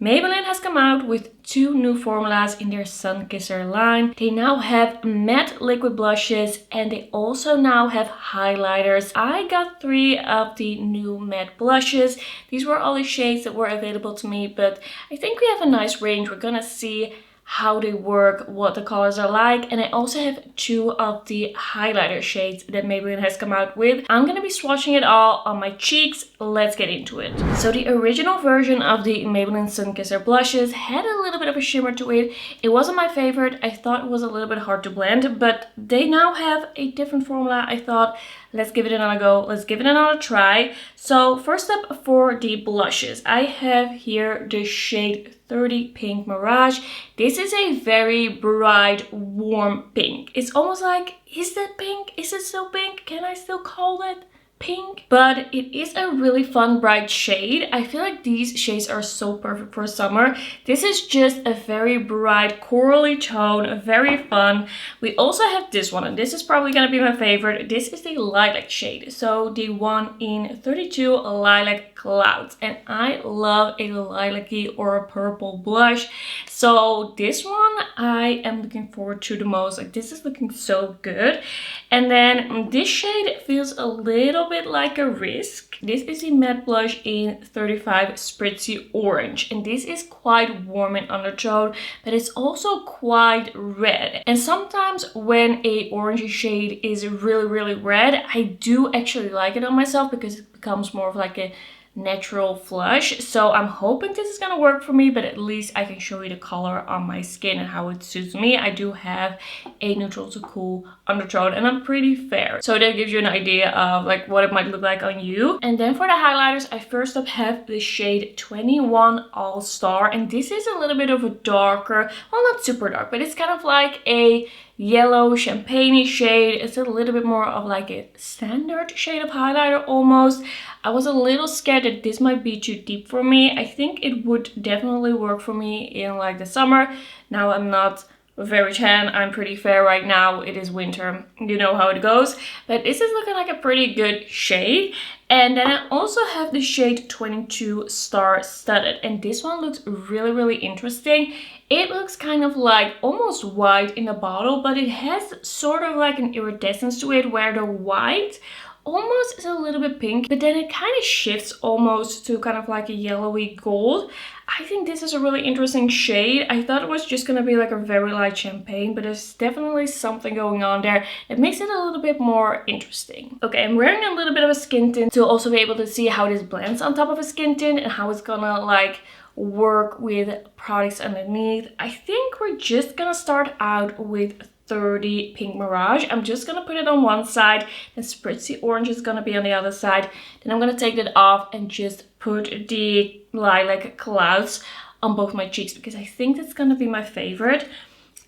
Maybelline has come out with 2 new formulas in their Sunkisser line. They now have matte liquid blushes and they also now have highlighters. I got 3 of the new matte blushes. These were all the shades that were available to me, but I think we have a nice range. We're gonna see how they work, what the colors are like, and I also have 2 of the highlighter shades that Maybelline has come out with. I'm gonna be swatching it all on my cheeks. Let's get into it. So the original version of the Maybelline Sunkisser blushes had a little bit of a shimmer to it. It wasn't my favorite. I thought it was a little bit hard to blend, but they now have a different formula. I thought, let's give it another go. Let's give it another try. So first up for the blushes, I have here the shade 30 Pink Mirage. This is a very bright, warm pink. It's almost like, is that pink? Is it still pink? Can I still call it pink? But it is a really fun, bright shade. I feel like these shades are so perfect for summer. This is just a very bright, corally tone, very fun. We also have this one, and this is probably gonna be my favorite. This is the Lilac shade. So the one in 32 Lilac Clouds. And I love a lilac-y or a purple blush. So this one I am looking forward to the most. Like, this is looking so good. And then this shade feels a little bit like a risk. This is a matte blush in 35 Spritzy Orange, and this is quite warm in undertone, but it's also quite red. And sometimes when a orangey shade is really red, I do actually like it on myself because it becomes more of like a natural flush. So I'm hoping this is gonna work for me, but at least I can show you the color on my skin and how it suits me. I do have a neutral to cool undertone and I'm pretty fair, so that gives you an idea of like what it might look like on you. And then for the highlighters, I first up have the shade 21 All Star, and this is a little bit of a darker, well, not super dark, but it's kind of like a yellow champagne shade. It's a little bit more of like a standard shade of highlighter almost. I was a little scared that this might be too deep for me. I think it would definitely work for me in like the summer. Now I'm not very tan, I'm pretty fair right now. It is winter, you know how it goes. But this is looking like a pretty good shade. And then I also have the shade 22 Star Studded, and this one looks really interesting. It looks kind of like almost white in the bottle, but it has sort of like an iridescence to it where the white almost is a little bit pink, but then it kind of shifts almost to kind of like a yellowy gold. I think this is a really interesting shade. I thought it was just gonna be like a very light champagne, but there's definitely something going on there that makes it a little bit more interesting. Okay, I'm wearing a little bit of a skin tint to also be able to see how this blends on top of a skin tint and how it's gonna like work with products underneath. I think we're just gonna start out with 30 Pink Mirage. I'm just gonna put it on one side, and Spritzy Orange is gonna be on the other side. Then I'm gonna take that off and just put the Lilac Clouds on both my cheeks because I think that's gonna be my favorite.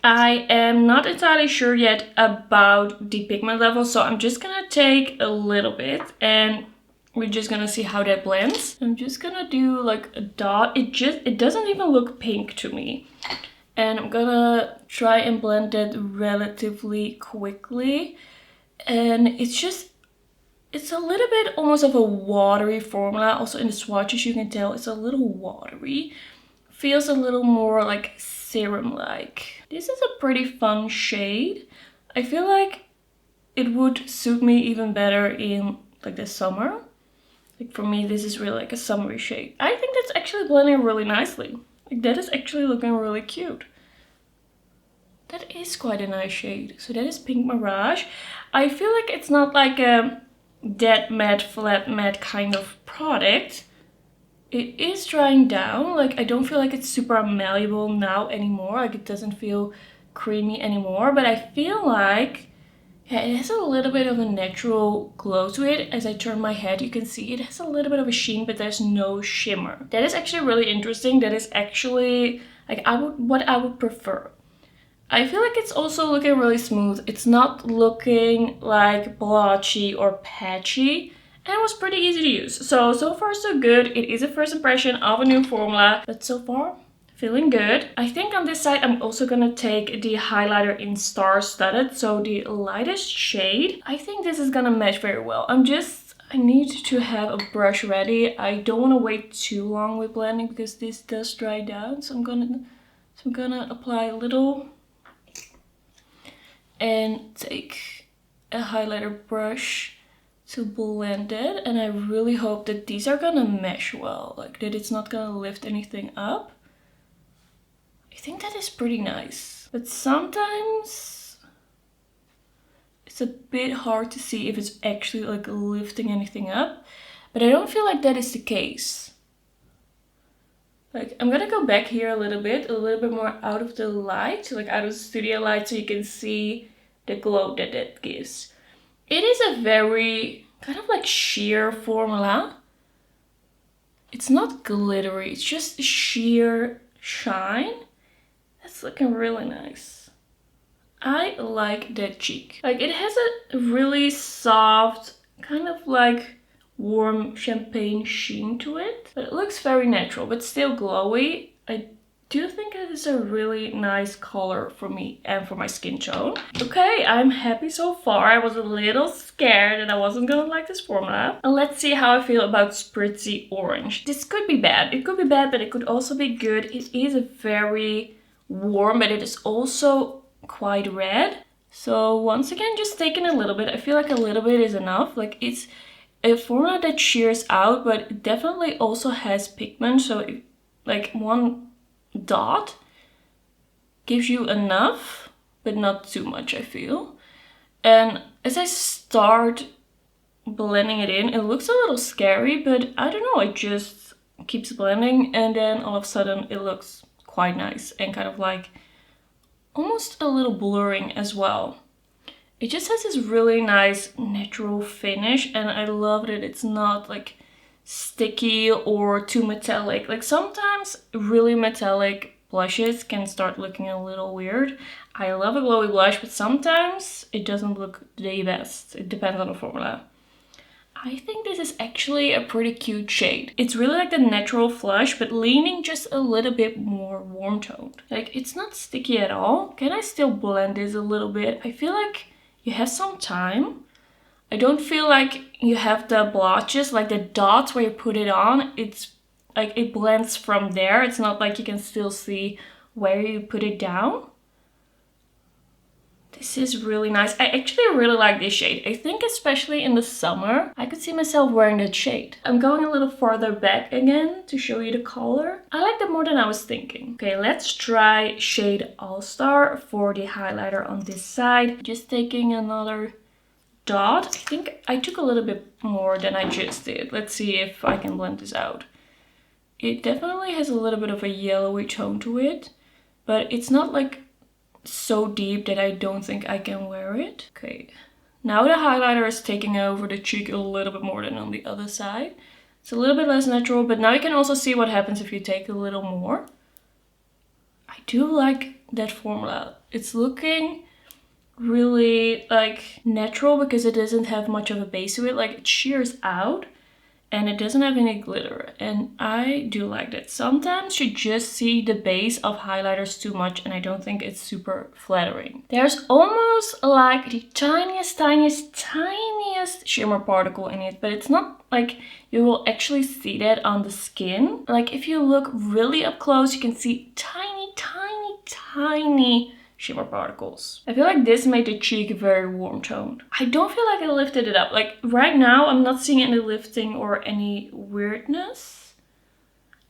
I am not entirely sure yet about the pigment level, so I'm just gonna take a little bit and we're just gonna see how that blends. I'm just gonna do like a dot. It doesn't even look pink to me. And I'm gonna try and blend it relatively quickly. And it's a little bit almost of a watery formula. Also in the swatches you can tell it's a little watery. Feels a little more like serum-like. This is a pretty fun shade. I feel like it would suit me even better in like the summer. Like for me, this is really like a summery shade. I think that's actually blending really nicely. Like that is actually looking really cute. That is quite a nice shade. So that is Pink Mirage. I feel like it's not like a dead matte, flat matte kind of product. It is drying down. Like I don't feel like it's super malleable now anymore. Like it doesn't feel creamy anymore. But I feel like it has a little bit of a natural glow to it. As I turn my head, you can see it has a little bit of a sheen, but there's no shimmer. That is actually really interesting. That is actually like what I would prefer. I feel like it's also looking really smooth. It's not looking like blotchy or patchy. And it was pretty easy to use. So far so good. It is a first impression of a new formula, but so far feeling good. I think on this side I'm also gonna take the highlighter in Star Studded, so the lightest shade. I think this is gonna match very well. I need to have a brush ready. I don't want to wait too long with blending because this does dry down. So I'm gonna apply a little and take a highlighter brush to blend it. And I really hope that these are gonna mesh well, like that it's not gonna lift anything up. I think that is pretty nice. But sometimes it's a bit hard to see if it's actually like lifting anything up. But I don't feel like that is the case. Like, I'm gonna go back here a little bit more out of the light, like out of the studio light, so you can see the glow that it gives. It is a very kind of like sheer formula. It's not glittery, it's just sheer shine. That's looking really nice. I like that cheek. Like, it has a really soft, kind of like warm champagne sheen to it. But it looks very natural, but still glowy. I do think it is a really nice color for me and for my skin tone. Okay, I'm happy so far. I was a little scared that I wasn't gonna like this formula. And let's see how I feel about Spritzy Orange. This could be bad. It could be bad, but it could also be good. It is a very warm, but it is also quite red. So once again, just taking a little bit. I feel like a little bit is enough. Like, it's a formula that shears out, but it definitely also has pigment. So if, like, one dot gives you enough, but not too much, I feel. And as I start blending it in, it looks a little scary, but I don't know, it just keeps blending, and then all of a sudden it looks quite nice and kind of like almost a little blurring as well. It just has this really nice natural finish, and I love that it's not like sticky or too metallic. Like, sometimes really metallic blushes can start looking a little weird. I love a glowy blush, but sometimes it doesn't look the best. It depends on the formula. I think this is actually a pretty cute shade. It's really like the natural flush, but leaning just a little bit more warm toned. Like, it's not sticky at all. Can I still blend this a little bit? I feel like you have some time. I don't feel like you have the blotches, like the dots where you put it on. It's like it blends from there. It's not like you can still see where you put it down. This is really nice. I actually really like this shade. I think especially in the summer, I could see myself wearing that shade. I'm going a little farther back again to show you the color. I like that more than I was thinking. Okay, let's try shade All Star for the highlighter on this side. Just taking another dot. I think I took a little bit more than I just did. Let's see if I can blend this out. It definitely has a little bit of a yellowy tone to it, but it's not like so deep that I don't think I can wear it. Okay, now the highlighter is taking over the cheek a little bit more than on the other side. It's a little bit less natural, but now you can also see what happens if you take a little more. I do like that formula. It's looking really like natural because it doesn't have much of a base to it. Like, it shears out and it doesn't have any glitter, and I do like that. Sometimes you just see the base of highlighters too much, and I don't think it's super flattering. There's almost like the tiniest shimmer particle in it, but it's not like you will actually see that on the skin. Like, if you look really up close, you can see tiny shimmer particles. I feel like this made the cheek very warm toned. I don't feel like I lifted it up. Like, right now I'm not seeing any lifting or any weirdness.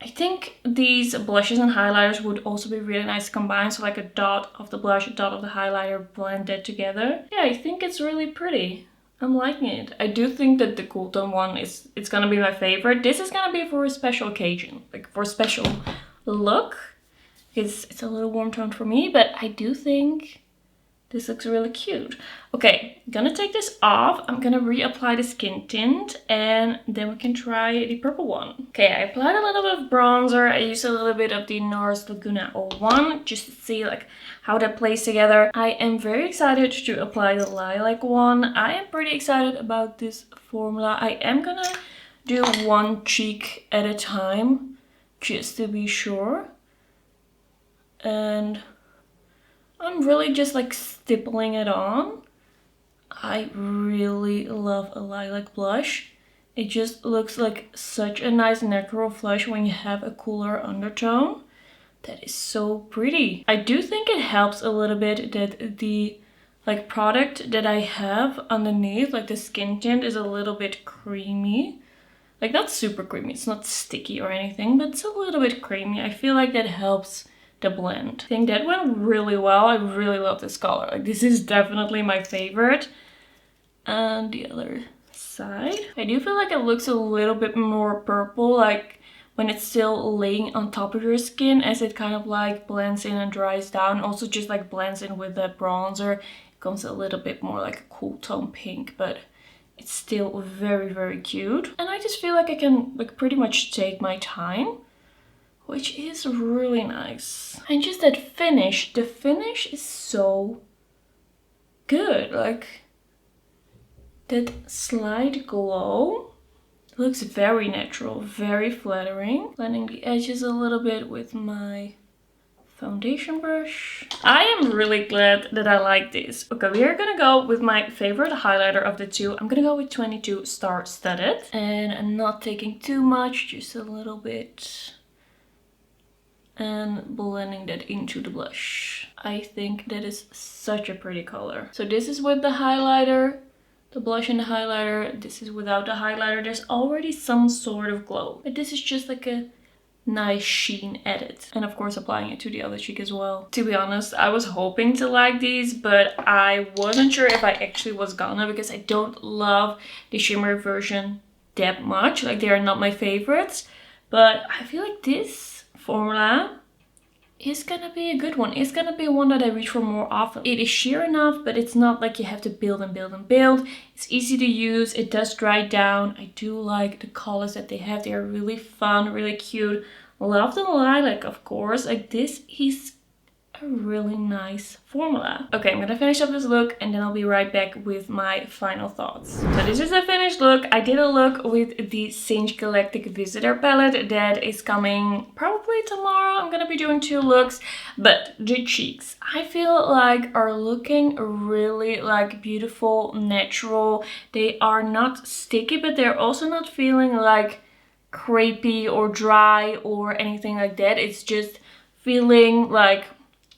I think these blushes and highlighters would also be really nice combined. So like a dot of the blush, a dot of the highlighter blended together. Yeah, I think it's really pretty. I'm liking it. I do think that the cool tone one it's gonna be my favorite. This is gonna be for a special occasion, like for a special look. It's a little warm tone for me, but I do think this looks really cute. Okay, I'm gonna take this off. I'm gonna reapply the skin tint, and then we can try the purple one. Okay, I applied a little bit of bronzer. I used a little bit of the NARS Laguna 01 just to see like how that plays together. I am very excited to apply the Lilac one. I am pretty excited about this formula. I am gonna do one cheek at a time just to be sure. And I'm really just like stippling it on. I really love a lilac blush. It just looks like such a nice natural flush when you have a cooler undertone. That is so pretty. I do think it helps a little bit that the like product that I have underneath, like the skin tint, is a little bit creamy. Like not super creamy, it's not sticky or anything, but it's a little bit creamy. I feel like that helps the blend. I think that went really well. I really love this color. Like this is definitely my favorite. And the other side, I do feel like it looks a little bit more purple, like when it's still laying on top of your skin, as it kind of like blends in and dries down. Also just like blends in with the bronzer. It comes a little bit more like a cool tone pink, but it's still very, very cute. And I just feel like I can like pretty much take my time, which is really nice. And just that finish, the finish is so good. Like that slight glow looks very natural, very flattering. Blending the edges a little bit with my foundation brush. I am really glad that I like this. Okay, we are gonna go with my favorite highlighter of the two. I'm gonna go with 22 Star Studded. And I'm not taking too much, just a little bit. And blending that into the blush. I think that is such a pretty color. So this is with the highlighter, the blush and the highlighter. This is without the highlighter. There's already some sort of glow. But this is just like a nice sheen edit. And of course applying it to the other cheek as well. To be honest, I was hoping to like these, but I wasn't sure if I actually was gonna, because I don't love the shimmer version that much. Like they are not my favorites. But I feel like this formula is gonna be a good one. It's gonna be one that I reach for more often. It is sheer enough, but it's not like you have to build and build and build. It's easy to use. It does dry down. I do like the colors that they have. They are really fun, really cute. Love the lilac, of course. Like this is a really nice formula. Okay, I'm gonna finish up this look and then I'll be right back with my final thoughts. So this is the finished look. I did a look with the Singe Galactic Visitor palette that is coming probably tomorrow. I'm gonna be doing 2 looks, but the cheeks I feel like are looking really like beautiful, natural. They are not sticky, but they're also not feeling like crepey or dry or anything like that. It's just feeling like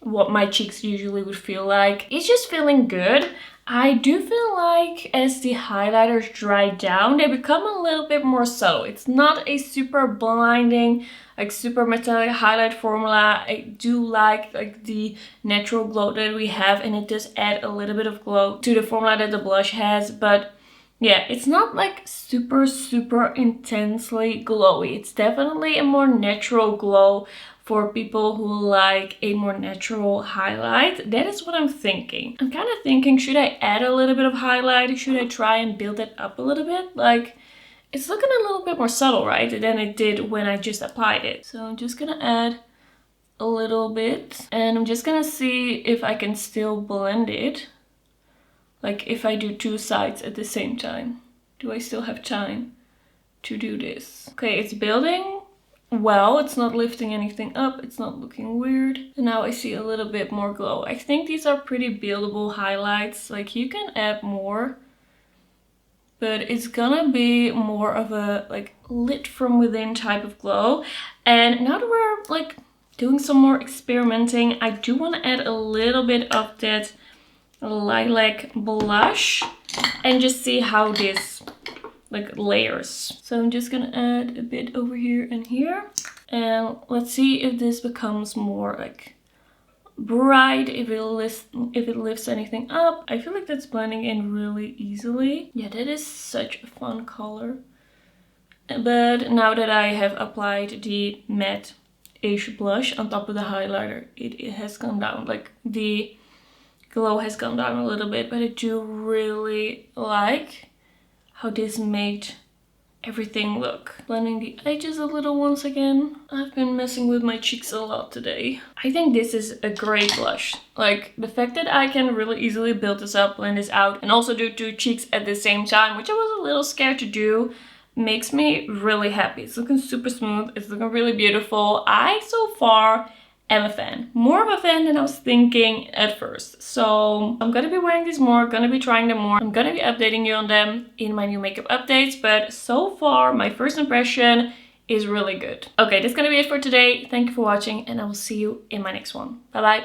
what my cheeks usually would feel like. It's just feeling good. I do feel like as the highlighters dry down, they become a little bit more subtle. It's not a super blinding, like super metallic highlight formula. I do like the natural glow that we have, and it does add a little bit of glow to the formula that the blush has, but yeah, it's not like super intensely glowy. It's definitely a more natural glow for people who like a more natural highlight. That is what I'm thinking. I'm kind of thinking, should I add a little bit of highlight? Should I try and build it up a little bit? Like, it's looking a little bit more subtle, right, than it did when I just applied it. So I'm just gonna add a little bit, and I'm just gonna see if I can still blend it. Like if I do 2 sides at the same time. Do I still have time to do this? Okay, it's building well. It's not lifting anything up. It's not looking weird. And now I see a little bit more glow. I think these are pretty buildable highlights. Like you can add more, but it's gonna be more of a like lit from within type of glow. And now that we're like doing some more experimenting, I do want to add a little bit of that lilac blush and just see how this like layers. So I'm just gonna add a bit over here and here, and let's see if this becomes more like bright, if it lifts anything up. I feel like that's blending in really easily. Yeah, that is such a fun color. But now that I have applied the matte-ish blush on top of the highlighter, it has gone down. Like the glow has gone down a little bit, but I do really like how this made everything look. Blending the edges a little once again. I've been messing with my cheeks a lot today. I think this is a great blush. Like the fact that I can really easily build this up, blend this out, and also do 2 cheeks at the same time, which I was a little scared to do, makes me really happy. It's looking super smooth. It's looking really beautiful. I so far am a fan. More of a fan than I was thinking at first. So I'm gonna be wearing these more, gonna be trying them more. I'm gonna be updating you on them in my new makeup updates. But so far, my first impression is really good. Okay, that's gonna be it for today. Thank you for watching and I will see you in my next one. Bye bye.